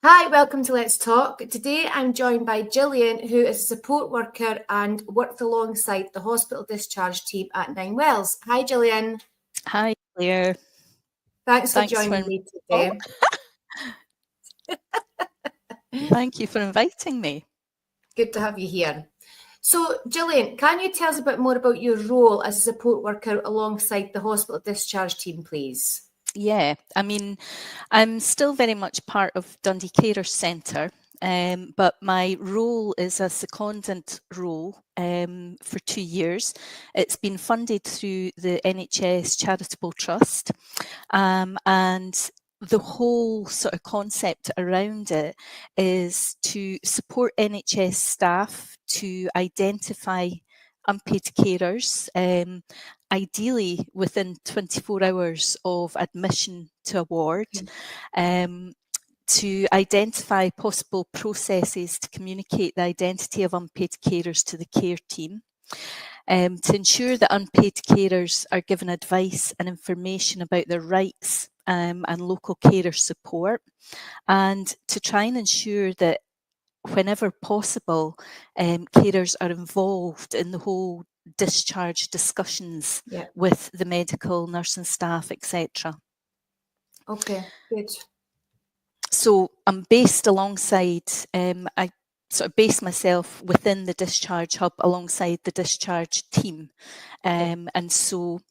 Hi, welcome to Let's Talk. Today I'm joined by Gillian, who is a support worker and worked alongside the hospital discharge team at Ninewells. Hi, Gillian. Hi, Claire. Thanks for joining me today. Thank you for inviting me. Good to have you here. So, Gillian, can you tell us a bit more about your role as a support worker alongside the hospital discharge team, please? Yeah, I mean, I'm still very much part of Dundee Carers Centre, but my role is a secondant role for 2 years. It's been funded through the NHS Charitable Trust, and the whole sort of concept around it is to support NHS staff to identify unpaid carers, ideally within 24 hours of admission to a ward, to identify possible processes to communicate the identity of unpaid carers to the care team, to ensure that unpaid carers are given advice and information about their rights and local carer support, and to try and ensure that whenever possible, carers are involved in the whole discharge discussions with the medical, nursing staff, etc. Okay, good. So I'm based alongside, I sort of base myself within the Discharge Hub alongside the discharge team. And so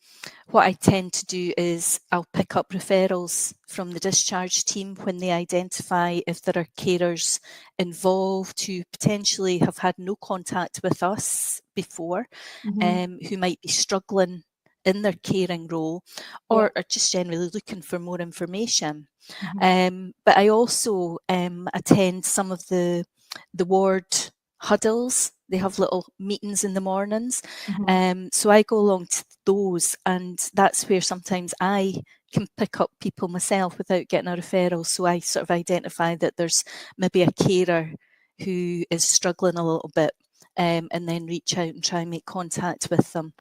what I tend to do is I'll pick up referrals from the discharge team when they identify if there are carers involved who potentially have had no contact with us before, who might be struggling in their caring role or are just generally looking for more information. But I also attend some of the ward huddles. They have little meetings in the mornings. So I go along to those, and that's where sometimes I can pick up people myself without getting a referral. So I sort of identify that there's maybe a carer who is struggling a little bit, and then reach out and try and make contact with them.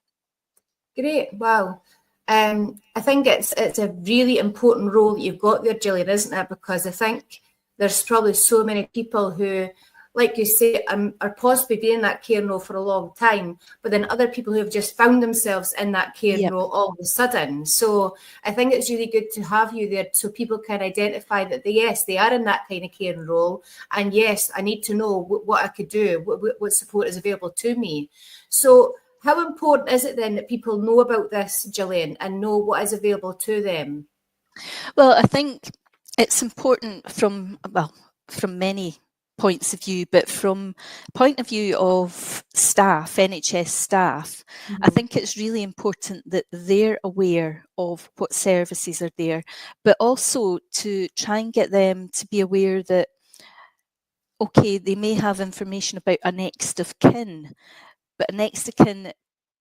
Great, wow. I think it's a really important role that you've got there, Gillian, isn't it? Because I think there's probably so many people who, like you say, are possibly being in that care role for a long time, but then other people who have just found themselves in that care role all of a sudden. So I think it's really good to have you there so people can identify that, yes, they are in that kind of care role. And yes, I need to know what I could do, what support is available to me. So how important is it then that people know about this, Gillian, and know what is available to them? Well, I think it's important from many points of view, but from point of view of staff, NHS staff, I think it's really important that they're aware of what services are there, but also to try and get them to be aware that, okay, they may have information about a next of kin, but a next of kin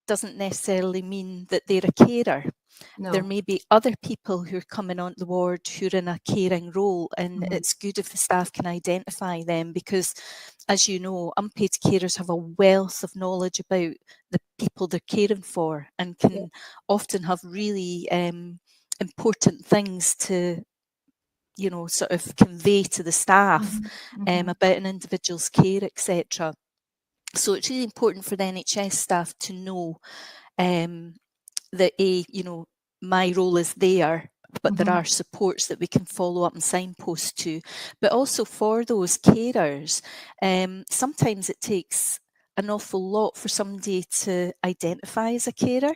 doesn't necessarily mean that they're a carer. No. There may be other people who are coming on the ward who are in a caring role, and it's good if the staff can identify them because, as you know, unpaid carers have a wealth of knowledge about the people they're caring for and can often have really important things to, sort of convey to the staff about an individual's care, etc. So it's really important for the NHS staff to know that my role is there, but there are supports that we can follow up and signpost to. But also for those carers, sometimes it takes an awful lot for somebody to identify as a carer.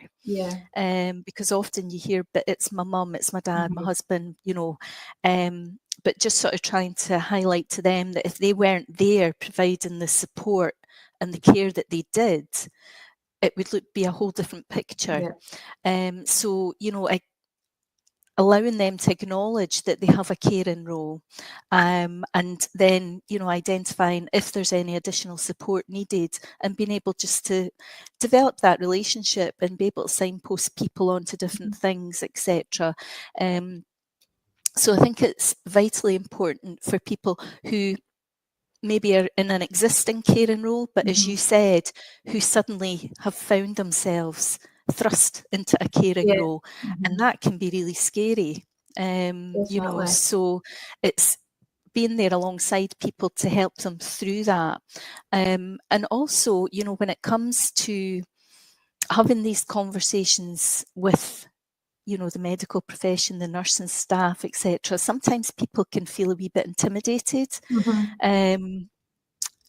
Because often you hear, but it's my mum, it's my dad, my husband, but just sort of trying to highlight to them that if they weren't there providing the support and the care that they did, it would be a whole different picture. So, allowing them to acknowledge that they have a caring role, and then, identifying if there's any additional support needed and being able just to develop that relationship and be able to signpost people onto different things, etc. So I think it's vitally important for people who maybe are in an existing caring role, but as you said, who suddenly have found themselves thrust into a caring role, and that can be really scary. So it's being there alongside people to help them through that. And also, you know, when it comes to having these conversations with, you know, the medical profession, the nursing staff, etc., sometimes people can feel a wee bit intimidated.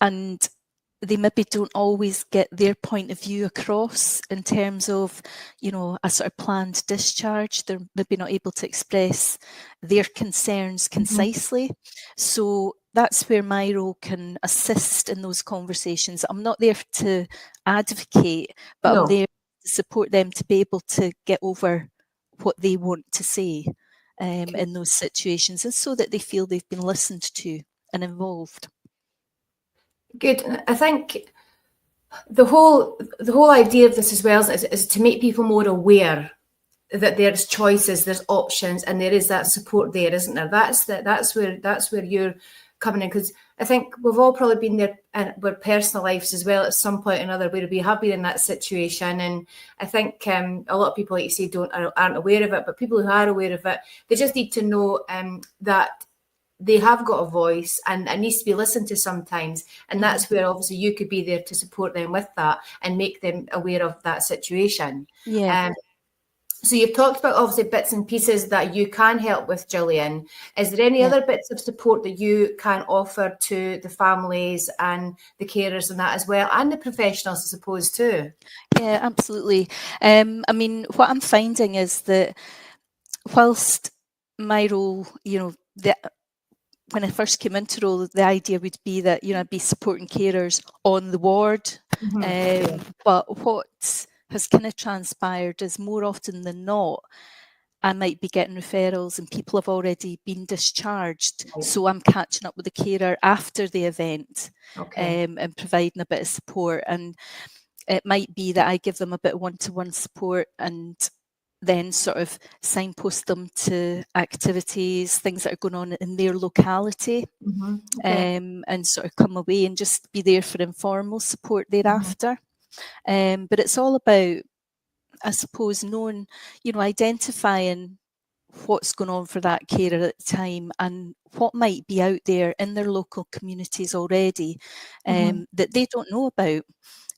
And they maybe don't always get their point of view across in terms of, you know, a sort of planned discharge. They're maybe not able to express their concerns concisely. So that's where my role can assist in those conversations. I'm not there to advocate, but I'm there to support them to be able to get over what they want to say in those situations, and so that they feel they've been listened to and involved. Good. I think the whole idea of this as well is to make people more aware that there's choices, there's options, and there is that support there, isn't there? That's where you're coming in, because I think we've all probably been there in our personal lives as well at some point or another where we have been in that situation. And I think a lot of people, like you say, aren't aware of it, but people who are aware of it, they just need to know that they have got a voice and it needs to be listened to sometimes. And that's where obviously you could be there to support them with that and make them aware of that situation. Yeah. So you've talked about obviously bits and pieces that you can help with, Gillian. Is there any other bits of support that you can offer to the families and the carers and that as well, and the professionals, I suppose, too? Yeah, absolutely. I mean, what I'm finding is that whilst my role, you know, when I first came into role, the idea would be that, you know, I'd be supporting carers on the ward. But what has kind of transpired is more often than not, I might be getting referrals and people have already been discharged. So I'm catching up with the carer after the event and providing a bit of support. And it might be that I give them a bit of one-to-one support and then sort of signpost them to activities, things that are going on in their locality, and sort of come away and just be there for informal support thereafter. But it's all about, I suppose, knowing, you know, identifying what's going on for that carer at the time and what might be out there in their local communities already that they don't know about.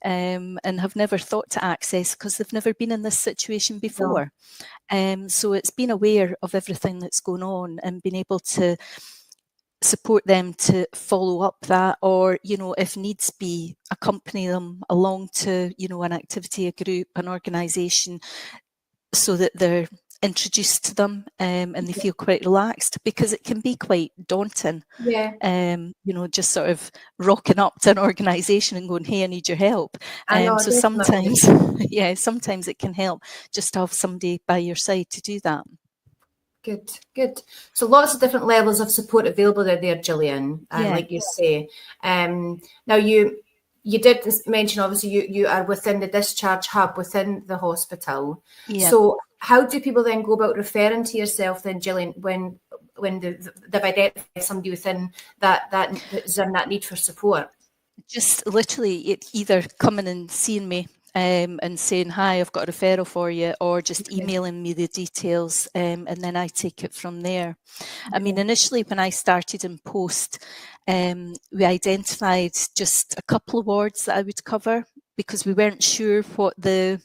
And have never thought to access because they've never been in this situation before. So it's being aware of everything that's going on and being able to support them to follow up that, or, you know, if needs be, accompany them along to, you know, an activity, a group, an organisation, so that they're introduced to them and they feel quite relaxed, because it can be quite daunting. You know, just sort of rocking up to an organisation and going, hey, I need your help. So sometimes sometimes it can help just to have somebody by your side to do that. Good. So lots of different levels of support available there, Gillian, like you say. Now you did mention, obviously, you are within the discharge hub within the hospital. So how do people then go about referring to yourself then, Gillian, when they've identified somebody within that is in that need for support? Just literally either coming and seeing me and saying, hi, I've got a referral for you, or just emailing me the details, and then I take it from there. I mean, initially when I started in post, we identified just a couple of wards that I would cover because we weren't sure what the,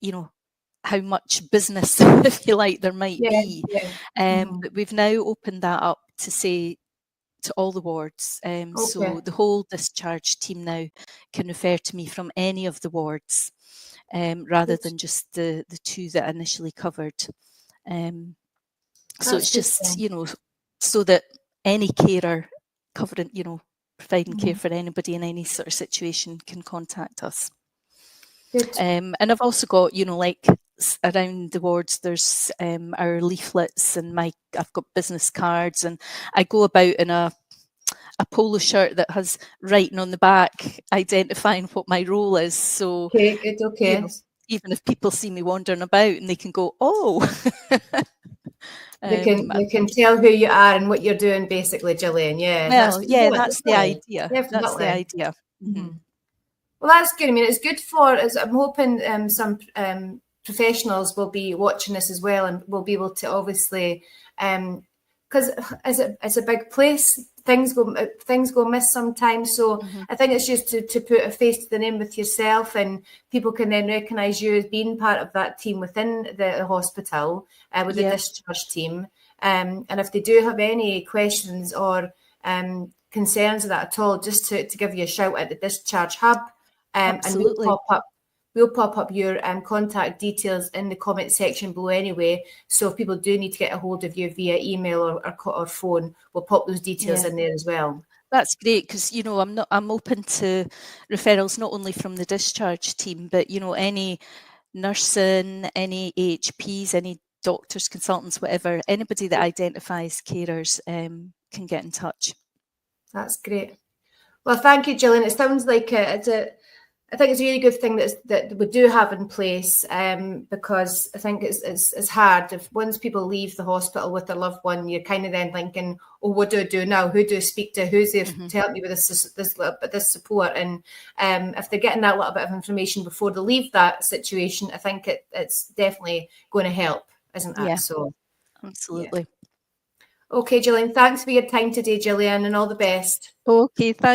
you know, how much business, if you like, there might be. But we've now opened that up to say to all the wards. So the whole discharge team now can refer to me from any of the wards, rather than just the two that I initially covered. So it's just, you know, so that any carer covering, you know, providing care for anybody in any sort of situation can contact us. And I've also got, you know, like around the wards, there's our leaflets and I've got business cards, and I go about in a polo shirt that has writing on the back identifying what my role is. So you know, even if people see me wandering about, and they can go, oh. They can tell who you are and what you're doing, basically, Gillian. That's the idea. That's the idea. Well, that's good. I mean, it's good I'm hoping some professionals will be watching this as well and will be able to obviously because it's a big place. Things go miss sometimes. So I think it's just to put a face to the name with yourself, and people can then recognise you as being part of that team within the hospital with the discharge team. And if they do have any questions or concerns of that at all, just to give you a shout at the Discharge Hub, and we'll pop up your contact details in the comment section below anyway. So if people do need to get a hold of you via email or phone, we'll pop those details in there as well. That's great, because I'm open to referrals not only from the discharge team, but any nursing, any AHPs, any doctors, consultants, whatever, anybody that identifies carers can get in touch. That's great. Well, thank you, Gillian. It sounds like I think it's a really good thing that we do have in place, because I think it's hard if once people leave the hospital with their loved one, you're kind of then thinking, oh, what do I do now? Who do I speak to? Who's there to help me with this support? And if they're getting that little bit of information before they leave that situation, I think it's definitely going to help, isn't it? Yeah, so absolutely. Yeah. Okay, Gillian, thanks for your time today, Gillian, and all the best. Okay, thanks.